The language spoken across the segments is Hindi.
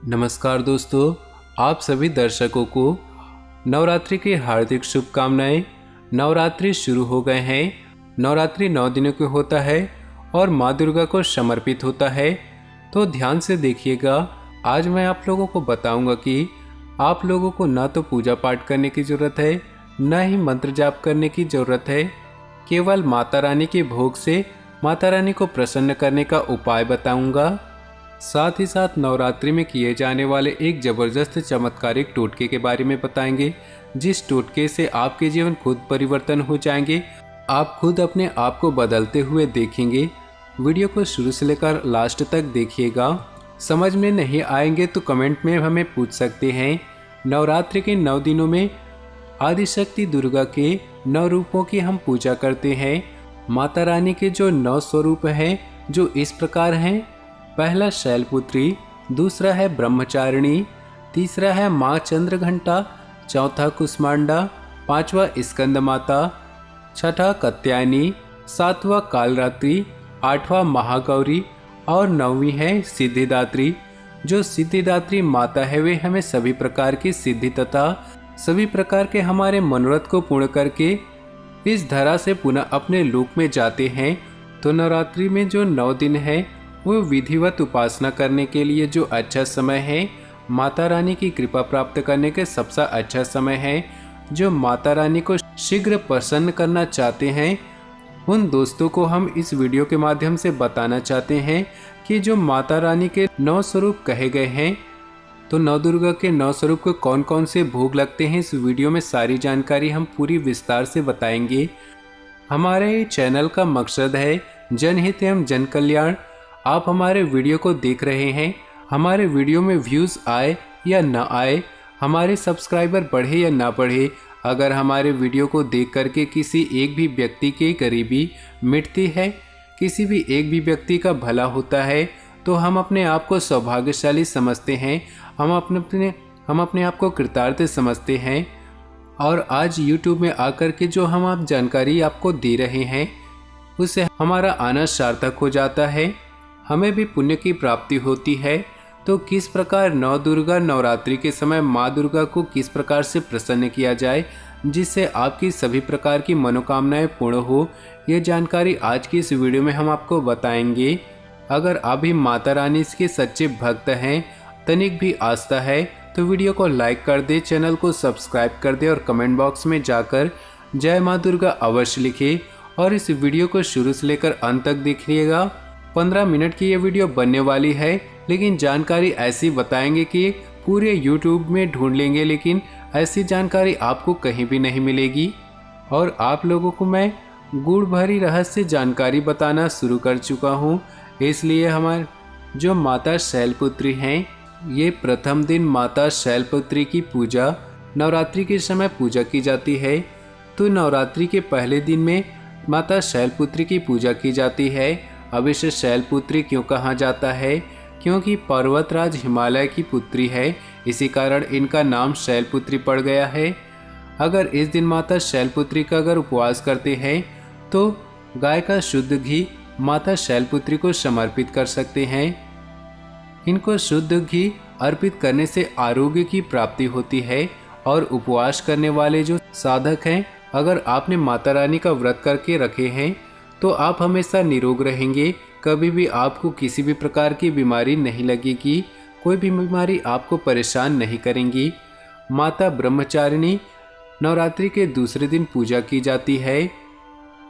नमस्कार दोस्तों, आप सभी दर्शकों को नवरात्रि की हार्दिक शुभकामनाएं। नवरात्रि शुरू हो गए हैं। नवरात्रि 9 दिनों के होता है और माँ दुर्गा को समर्पित होता है। तो ध्यान से देखिएगा। आज मैं आप लोगों को बताऊंगा कि आप लोगों को ना तो पूजा पाठ करने की ज़रूरत है, न ही मंत्र जाप करने की ज़रूरत है। केवल माता रानी के भोग से माता रानी को प्रसन्न करने का उपाय बताऊंगा। साथ ही साथ नवरात्रि में किए जाने वाले एक ज़बरदस्त चमत्कारिक टोटके के बारे में बताएंगे, जिस टोटके से आपके जीवन खुद परिवर्तन हो जाएंगे। आप खुद अपने आप को बदलते हुए देखेंगे। वीडियो को शुरू से लेकर लास्ट तक देखिएगा। समझ में नहीं आएंगे तो कमेंट में हमें पूछ सकते हैं। नवरात्रि के 9 दिनों में आदिशक्ति दुर्गा के 9 रूपों की हम पूजा करते हैं। माता रानी के जो 9 स्वरूप हैं जो इस प्रकार हैं। पहला शैलपुत्री, दूसरा है ब्रह्मचारिणी, तीसरा है माँ चंद्रघंटा, चौथा कुष्मांडा, पांचवा स्कंद माता, छठा कात्यायनी, सातवां कालरात्रि, आठवां महागौरी और 9वीं है सिद्धिदात्री। जो सिद्धिदात्री माता है वे हमें सभी प्रकार की सिद्धि तथा सभी प्रकार के हमारे मनोरथ को पूर्ण करके इस धरा से पुनः अपने लोक में जाते हैं। तो नवरात्रि में जो 9 दिन है वो विधिवत उपासना करने के लिए जो अच्छा समय है, माता रानी की कृपा प्राप्त करने के सबसे अच्छा समय है। जो माता रानी को शीघ्र प्रसन्न करना चाहते हैं उन दोस्तों को हम इस वीडियो के माध्यम से बताना चाहते हैं कि जो माता रानी के 9 स्वरूप कहे गए हैं, तो नौ दुर्गा के 9 स्वरूप को कौन कौन से भोग लगते हैं, इस वीडियो में सारी जानकारी हम पूरी विस्तार से बताएंगे। हमारे चैनल का मकसद है जनहित एवं जन कल्याण। आप हमारे वीडियो को देख रहे हैं, हमारे वीडियो में व्यूज़ आए या ना आए, हमारे सब्सक्राइबर बढ़े या ना बढ़े, अगर हमारे वीडियो को देख करके किसी एक भी व्यक्ति की गरीबी मिटती है, किसी भी एक भी व्यक्ति का भला होता है, तो हम अपने आप को सौभाग्यशाली समझते हैं। हम अपने आप को कृतार्थ समझते हैं। और आज YouTube में आकर के जो हम आप जानकारी आपको दे रहे हैं उससे हमारा आना सार्थक हो जाता है, हमें भी पुण्य की प्राप्ति होती है। तो किस प्रकार नौ दुर्गा नवरात्रि के समय माँ दुर्गा को किस प्रकार से प्रसन्न किया जाए जिससे आपकी सभी प्रकार की मनोकामनाएं पूर्ण हो, ये जानकारी आज की इस वीडियो में हम आपको बताएंगे। अगर आप भी माता रानी के सच्चे भक्त हैं, तनिक भी आस्था है, तो वीडियो को लाइक कर दे, चैनल को सब्सक्राइब कर दे और कमेंट बॉक्स में जाकर जय माँ दुर्गा अवश्य लिखे। और इस वीडियो को शुरू से लेकर अंत तक देखिएगा। 15 मिनट की ये वीडियो बनने वाली है, लेकिन जानकारी ऐसी बताएंगे कि पूरे YouTube में ढूंढ लेंगे, लेकिन ऐसी जानकारी आपको कहीं भी नहीं मिलेगी। और आप लोगों को मैं गुड़ भरी रहस्य जानकारी बताना शुरू कर चुका हूँ। इसलिए हमारे जो माता शैलपुत्री हैं, ये प्रथम दिन माता शैलपुत्री की पूजा नवरात्रि के समय पूजा की जाती है। तो नवरात्रि के पहले दिन में माता शैलपुत्री की पूजा की जाती है। अब इसे शैलपुत्री क्यों कहा जाता है? क्योंकि पर्वतराज हिमालय की पुत्री है, इसी कारण इनका नाम शैलपुत्री पड़ गया है। अगर इस दिन माता शैलपुत्री का अगर उपवास करते हैं तो गाय का शुद्ध घी माता शैलपुत्री को समर्पित कर सकते हैं। इनको शुद्ध घी अर्पित करने से आरोग्य की प्राप्ति होती है। और उपवास करने वाले जो साधक हैं, अगर आपने माता रानी का व्रत करके रखे हैं तो आप हमेशा निरोग रहेंगे। कभी भी आपको किसी भी प्रकार की बीमारी नहीं लगेगी, कोई भी बीमारी आपको परेशान नहीं करेंगी। माता ब्रह्मचारिणी नवरात्रि के दूसरे दिन पूजा की जाती है।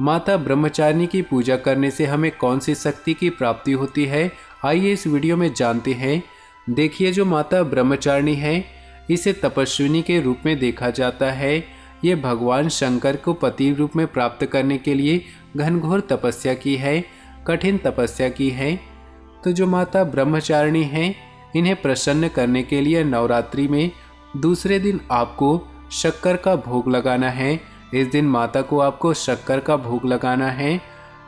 माता ब्रह्मचारिणी की पूजा करने से हमें कौन सी शक्ति की प्राप्ति होती है, आइए इस वीडियो में जानते हैं। देखिए, जो माता ब्रह्मचारिणी है इसे तपस्विनी के रूप में देखा जाता है। ये भगवान शंकर को पति रूप में प्राप्त करने के लिए घनघोर तपस्या की है, कठिन तपस्या की है। तो जो माता ब्रह्मचारिणी हैं, इन्हें प्रसन्न करने के लिए नवरात्रि में दूसरे दिन आपको शक्कर का भोग लगाना है। इस दिन माता को आपको शक्कर का भोग लगाना है।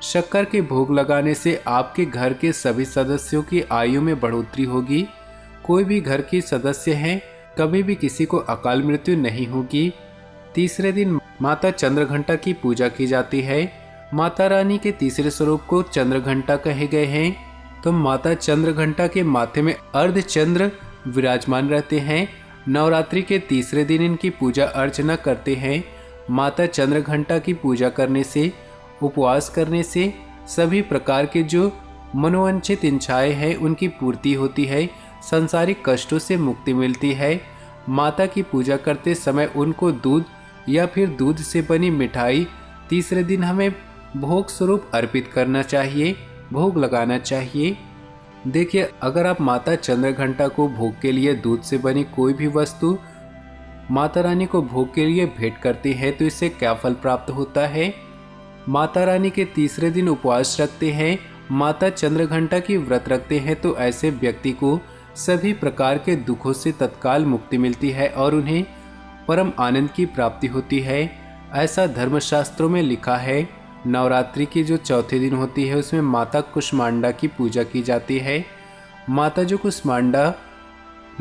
शक्कर के भोग लगाने से आपके घर के सभी सदस्यों की आयु में बढ़ोतरी होगी। कोई भी घर की सदस्य हैं, कभी भी किसी को अकाल मृत्यु नहीं होगी। तीसरे दिन माता चंद्रघंटा की पूजा की जाती है। माता रानी के तीसरे स्वरूप को चंद्रघंटा कहे गए हैं। तो माता चंद्रघंटा के माथे में अर्धचंद्र विराजमान रहते हैं। नवरात्रि के तीसरे दिन इनकी पूजा अर्चना करते हैं। माता चंद्रघंटा की पूजा करने से, उपवास करने से सभी प्रकार के जो मनोवांछित इच्छाएं हैं उनकी पूर्ति होती है, सांसारिक कष्टों से मुक्ति मिलती है। माता की पूजा करते समय उनको दूध या फिर दूध से बनी मिठाई तीसरे दिन हमें भोग स्वरूप अर्पित करना चाहिए, भोग लगाना चाहिए। देखिए, अगर आप माता चंद्रघंटा को भोग के लिए दूध से बनी कोई भी वस्तु माता रानी को भोग के लिए भेंट करते हैं तो इससे क्या फल प्राप्त होता है। माता रानी के तीसरे दिन उपवास रखते हैं, माता चंद्रघंटा की व्रत रखते हैं तो ऐसे व्यक्ति को सभी प्रकार के दुखों से तत्काल मुक्ति मिलती है और उन्हें परम आनंद की प्राप्ति होती है। ऐसा धर्मशास्त्रों में लिखा है। नवरात्रि की जो चौथे दिन होती है उसमें माता कुष्मांडा की पूजा की जाती है। माता जो कुष्मांडा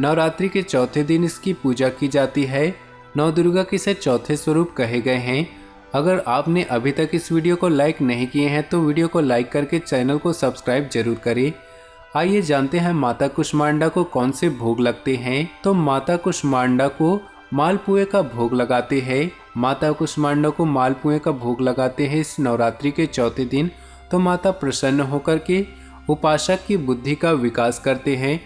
नवरात्रि के चौथे दिन इसकी पूजा की जाती है। नवदुर्गा के से चौथे स्वरूप कहे गए हैं। अगर आपने अभी तक इस वीडियो को लाइक नहीं किए हैं तो वीडियो को लाइक करके चैनल को सब्सक्राइब जरूर करें। आइए जानते हैं माता कुष्मांडा को कौन से भोग लगते हैं। तो माता कुष्मांडा को मालपुए का भोग लगाते हैं। माता कुष्मांडा को मालपुए का भोग लगाते हैं इस नवरात्रि के चौथे दिन तो माता प्रसन्न होकर के उपासक की बुद्धि का विकास करते हैं।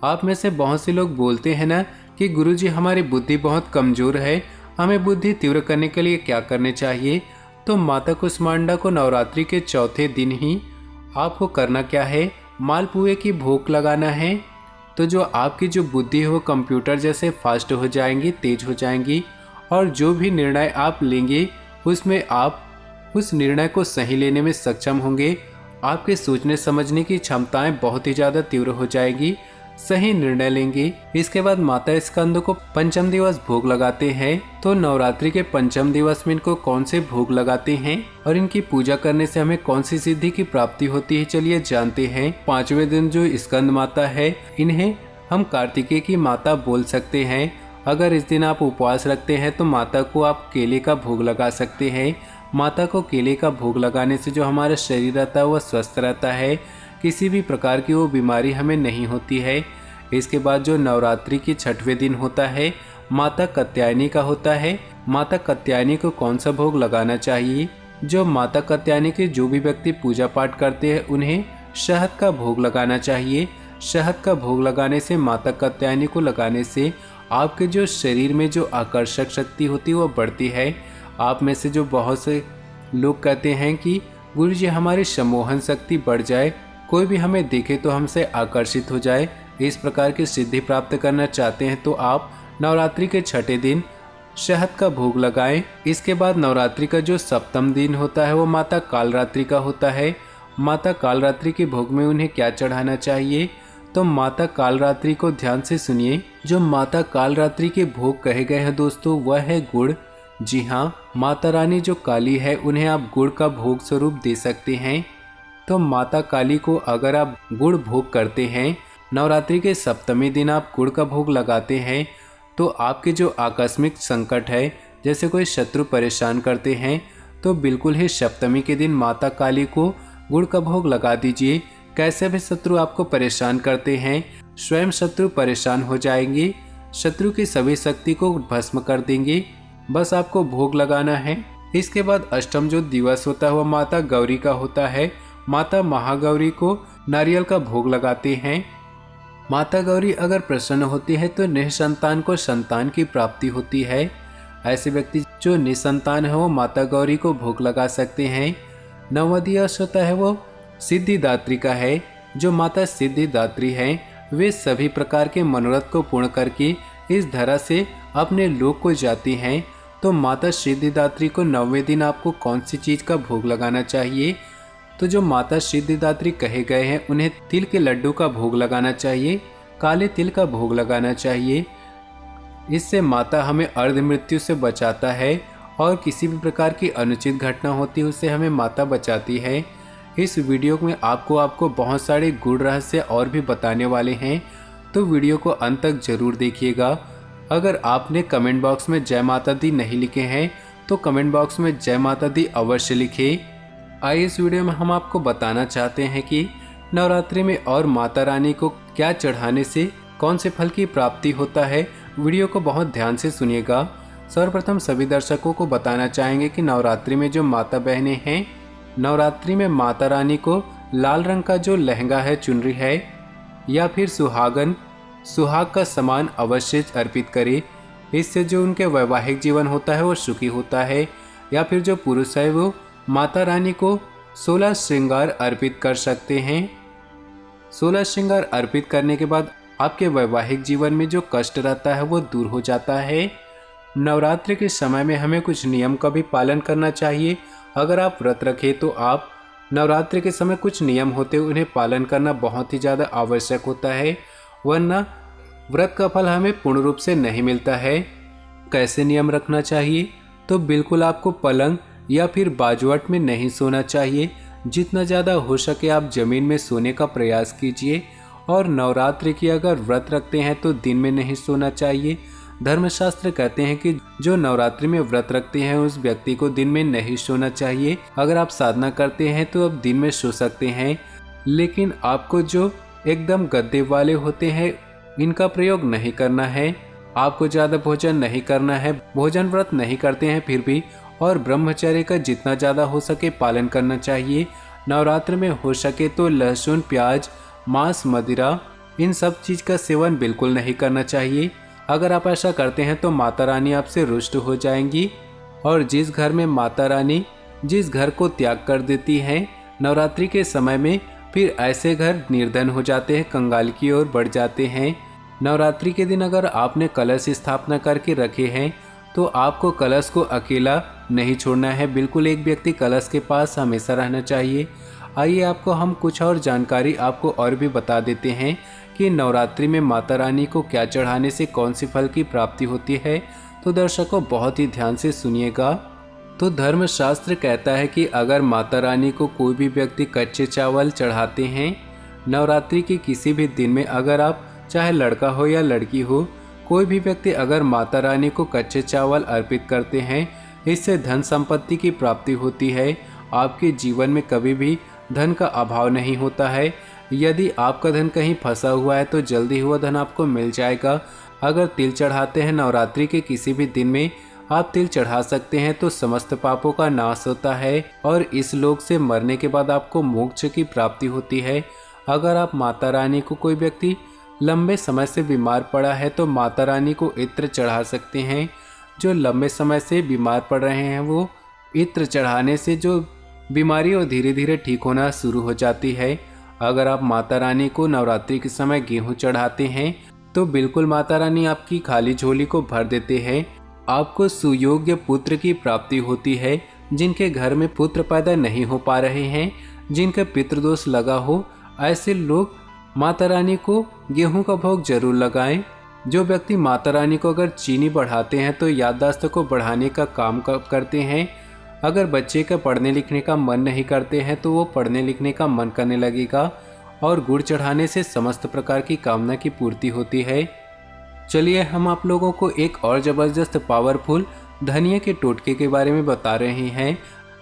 आप में से बहुत से लोग बोलते हैं ना कि गुरुजी हमारी बुद्धि बहुत कमज़ोर है, हमें बुद्धि तीव्र करने के लिए क्या करने चाहिए। तो माता कुष्मांडा को नवरात्रि के चौथे दिन ही आपको करना क्या है, मालपुए की भोग लगाना है। तो जो आपकी जो बुद्धि है वो कंप्यूटर जैसे फास्ट हो जाएंगी, तेज हो जाएंगी और जो भी निर्णय आप लेंगे उसमें आप उस निर्णय को सही लेने में सक्षम होंगे। आपके सोचने समझने की क्षमताएं बहुत ही ज़्यादा तीव्र हो जाएगी, सही निर्णय लेंगे। इसके बाद माता स्कंद को पंचम दिवस भोग लगाते हैं। तो नवरात्रि के पंचम दिवस में इनको कौन से भोग लगाते हैं और इनकी पूजा करने से हमें कौन सी सिद्धि की प्राप्ति होती है, चलिए जानते हैं। पांचवें दिन जो स्कंद माता है इन्हें हम कार्तिकेय की माता बोल सकते हैं। अगर इस दिन आप उपवास रखते हैं तो माता को आप केले का भोग लगा सकते हैं। माता को केले का भोग लगाने से जो हमारा शरीर रहता है वह स्वस्थ रहता है, किसी भी प्रकार की वो बीमारी हमें नहीं होती है। इसके बाद जो नवरात्रि की छठवें दिन होता है माता कात्यायनी का होता है। माता कात्यायनी को कौन सा भोग लगाना चाहिए। जो माता कात्यायनी के जो भी व्यक्ति पूजा पाठ करते हैं उन्हें शहद का भोग लगाना चाहिए। शहद का भोग लगाने से, माता कात्यायनी को लगाने से आपके जो शरीर में जो आकर्षक शक्ति होती है वो बढ़ती है। आप में से जो बहुत से लोग कहते हैं कि गुरुजी हमारी सम्मोहन शक्ति बढ़ जाए, कोई भी हमें देखे तो हमसे आकर्षित हो जाए, इस प्रकार की सिद्धि प्राप्त करना चाहते हैं तो आप नवरात्रि के छठे दिन शहद का भोग लगाएं। इसके बाद नवरात्रि का जो सप्तम दिन होता है वो माता कालरात्रि का होता है। माता कालरात्रि के भोग में उन्हें क्या चढ़ाना चाहिए। तो माता कालरात्रि को ध्यान से सुनिए। जो माता कालरात्रि के भोग कहे गए हैं दोस्तों वह है गुड़। जी हाँ, माता रानी जो काली है उन्हें आप गुड़ का भोग स्वरूप दे सकते हैं। तो माता काली को अगर आप गुड़ भोग करते हैं, नवरात्रि के सप्तमी दिन आप गुड़ का भोग लगाते हैं तो आपके जो आकस्मिक संकट है, जैसे कोई शत्रु परेशान करते हैं, तो बिल्कुल ही सप्तमी के दिन माता काली को गुड़ का भोग लगा दीजिए। कैसे भी शत्रु आपको परेशान करते हैं, स्वयं शत्रु परेशान हो जाएंगे, शत्रु की सभी शक्ति को भस्म कर देंगे। बस आपको भोग लगाना है। इसके बाद अष्टम जो दिवस होता है वह माता गौरी का होता है। माता महागौरी को नारियल का भोग लगाते हैं। माता गौरी अगर प्रसन्न होती है तो निसंतान को संतान की प्राप्ति होती है। ऐसे व्यक्ति जो निसंतान है वो माता गौरी को भोग लगा सकते हैं। नौवां दिवस होता है वो सिद्धिदात्री का है। जो माता सिद्धिदात्री हैं वे सभी प्रकार के मनोरथ को पूर्ण करके इस धरा से अपने लोक को जाती हैं। तो माता सिद्धिदात्री को 9वें दिन आपको कौन सी चीज़ का भोग लगाना चाहिए। तो जो माता सिद्धिदात्री कहे गए हैं उन्हें तिल के लड्डू का भोग लगाना चाहिए, काले तिल का भोग लगाना चाहिए। इससे माता हमें अर्ध मृत्यु से बचाता है और किसी भी प्रकार की अनुचित घटना होती है उससे हमें माता बचाती है। इस वीडियो में आपको बहुत सारे गुड़ रहस्य और भी बताने वाले हैं, तो वीडियो को अंत तक जरूर देखिएगा। अगर आपने कमेंट बॉक्स में जय माता दी नहीं लिखे हैं तो कमेंट बॉक्स में जय माता दी अवश्य लिखें। आइए इस वीडियो में हम आपको बताना चाहते हैं कि नवरात्रि में और माता रानी को क्या चढ़ाने से कौन से फल की प्राप्ति होता है, वीडियो को बहुत ध्यान से सुनिएगा। सर्वप्रथम सभी दर्शकों को बताना चाहेंगे कि नवरात्रि में जो माता बहनें हैं, नवरात्रि में माता रानी को लाल रंग का जो लहंगा है, चुनरी है या फिर सुहाग का सामान अवश्य अर्पित करें। इससे जो उनके वैवाहिक जीवन होता है वो सुखी होता है। या फिर जो पुरुष है वो माता रानी को 16 श्रृंगार अर्पित कर सकते हैं। 16 श्रृंगार अर्पित करने के बाद आपके वैवाहिक जीवन में जो कष्ट रहता है वो दूर हो जाता है। नवरात्रि के समय में हमें कुछ नियम का भी पालन करना चाहिए। अगर आप व्रत रखें तो आप नवरात्रि के समय कुछ नियम होते हैं, उन्हें पालन करना बहुत ही ज़्यादा आवश्यक होता है, वरना व्रत का फल हमें पूर्ण रूप से नहीं मिलता है। कैसे नियम रखना चाहिए? तो बिल्कुल आपको पलंग या फिर बाजुअट में नहीं सोना चाहिए। जितना ज़्यादा हो सके आप ज़मीन में सोने का प्रयास कीजिए। और नवरात्रि की अगर व्रत रखते हैं तो दिन में नहीं सोना चाहिए। धर्मशास्त्र कहते हैं कि जो नवरात्रि में व्रत रखते हैं उस व्यक्ति को दिन में नहीं सोना चाहिए। अगर आप साधना करते हैं तो आप दिन में सो सकते हैं, लेकिन आपको जो एकदम गद्दे वाले होते हैं इनका प्रयोग नहीं करना है। आपको ज़्यादा भोजन नहीं करना है, भोजन व्रत नहीं करते हैं फिर भी, और ब्रह्मचर्य का जितना ज़्यादा हो सके पालन करना चाहिए। नवरात्र में हो सके तो लहसुन, प्याज, मांस, मदिरा, इन सब चीज़ का सेवन बिल्कुल नहीं करना चाहिए। अगर आप ऐसा करते हैं तो माता रानी आपसे रुष्ट हो जाएंगी। और जिस घर में माता रानी जिस घर को त्याग कर देती हैं नवरात्रि के समय में, फिर ऐसे घर निर्धन हो जाते हैं, कंगाल की ओर बढ़ जाते हैं। नवरात्रि के दिन अगर आपने कलश स्थापना करके रखे हैं तो आपको कलश को अकेला नहीं छोड़ना है, बिल्कुल एक व्यक्ति कलश के पास हमेशा रहना चाहिए। आइए आपको हम कुछ और जानकारी आपको और भी बता देते हैं कि नवरात्रि में माता रानी को क्या चढ़ाने से कौन सी फल की प्राप्ति होती है। तो दर्शकों बहुत ही ध्यान से सुनिएगा। तो धर्मशास्त्र कहता है कि अगर माता रानी को कोई भी व्यक्ति कच्चे चावल चढ़ाते हैं नवरात्रि के किसी भी दिन में, अगर आप चाहे लड़का हो या लड़की हो, कोई भी व्यक्ति अगर माता रानी को कच्चे चावल अर्पित करते हैं, इससे धन संपत्ति की प्राप्ति होती है। आपके जीवन में कभी भी धन का अभाव नहीं होता है। यदि आपका धन कहीं फंसा हुआ है तो जल्दी हुआ धन आपको मिल जाएगा। अगर तिल चढ़ाते हैं नवरात्रि के किसी भी दिन में, आप तिल चढ़ा सकते हैं तो समस्त पापों का नाश होता है और इस लोक से मरने के बाद आपको मोक्ष की प्राप्ति होती है। अगर आप माता रानी को, कोई व्यक्ति लंबे समय से बीमार पड़ा है तो माता रानी को इत्र चढ़ा सकते हैं। जो लंबे समय से बीमार पड़ रहे हैं वो इत्र चढ़ाने से जो बीमारी और धीरे धीरे ठीक होना शुरू हो जाती है। अगर आप माता रानी को नवरात्रि के समय गेहूं चढ़ाते हैं तो बिल्कुल माता रानी आपकी खाली झोली को भर देते हैं। आपको सुयोग्य पुत्र की प्राप्ति होती है। जिनके घर में पुत्र पैदा नहीं हो पा रहे हैं, जिनके पितृदोष लगा हो, ऐसे लोग माता रानी को गेहूं का भोग जरूर लगाएं। जो व्यक्ति माता रानी को अगर चीनी बढ़ाते हैं तो याददाश्त को बढ़ाने का काम करते हैं। अगर बच्चे का पढ़ने लिखने का मन नहीं करते हैं तो वो पढ़ने लिखने का मन करने लगेगा। और गुड़ चढ़ाने से समस्त प्रकार की कामना की पूर्ति होती है। चलिए हम आप लोगों को एक और ज़बरदस्त पावरफुल धनिया के टोटके के बारे में बता रहे हैं।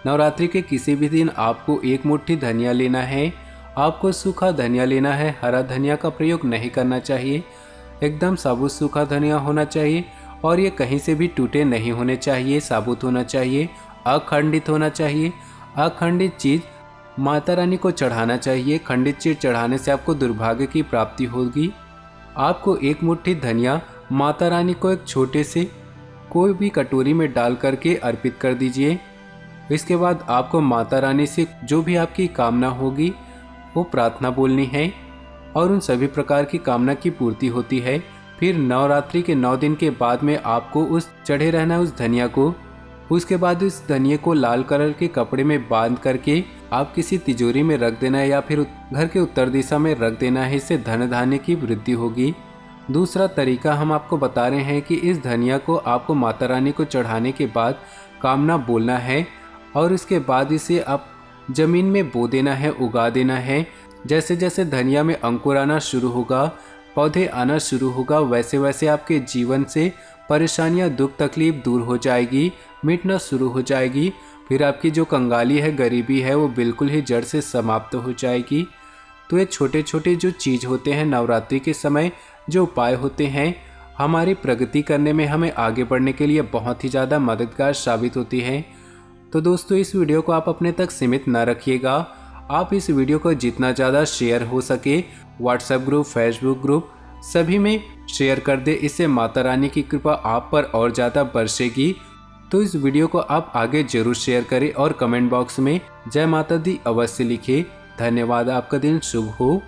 नवरात्रि के किसी भी दिन आपको एक मुट्ठी धनिया लेना है। आपको सूखा धनिया लेना है, हरा धनिया का प्रयोग नहीं करना चाहिए। एकदम साबुत सूखा धनिया होना चाहिए और ये कहीं से भी टूटे नहीं होने चाहिए, साबुत होना चाहिए, अखंडित होना चाहिए। अखंडित चीज़ माता रानी को चढ़ाना चाहिए। खंडित चीज़ चढ़ाने से आपको दुर्भाग्य की प्राप्ति होगी। आपको एक मुट्ठी धनिया माता रानी को एक छोटे से कोई भी कटोरी में डाल करके अर्पित कर दीजिए। इसके बाद आपको माता रानी से जो भी आपकी कामना होगी वो प्रार्थना बोलनी है और उन सभी प्रकार की कामना की पूर्ति होती है। फिर नवरात्रि के 9 दिन के बाद में आपको उस चढ़े रहना उस धनिया को। उसके बाद उस धनिये को लाल कलर के कपड़े में बांध करके आप किसी तिजोरी में रख देना है या फिर घर के उत्तर दिशा में रख देना है। इससे धन धान्य की वृद्धि होगी। दूसरा तरीका हम आपको बता रहे हैं कि इस धनिया को आपको माता रानी को चढ़ाने के बाद कामना बोलना है और इसके बाद इसे आप जमीन में बो देना है, उगा देना है। जैसे जैसे धनिया में अंकुर आना शुरू होगा, पौधे आना शुरू होगा, वैसे वैसे आपके जीवन से परेशानियां, दुख तकलीफ दूर हो जाएगी, मिटना शुरू हो जाएगी। फिर आपकी जो कंगाली है, गरीबी है, वो बिल्कुल ही जड़ से समाप्त हो जाएगी। तो ये छोटे छोटे जो चीज़ होते हैं नवरात्रि के समय जो उपाय होते हैं हमारी प्रगति करने में, हमें आगे बढ़ने के लिए बहुत ही ज़्यादा मददगार साबित होती हैं। तो दोस्तों इस वीडियो को आप अपने तक सीमित ना रखिएगा। आप इस वीडियो को जितना ज़्यादा शेयर हो सके व्हाट्सएप ग्रुप, फेसबुक ग्रुप सभी में शेयर कर दे। इससे माता रानी की कृपा आप पर और ज़्यादा बरसेगी। तो इस वीडियो को आप आगे जरूर शेयर करें और कमेंट बॉक्स में जय माता दी अवश्य लिखें। धन्यवाद। आपका दिन शुभ हो।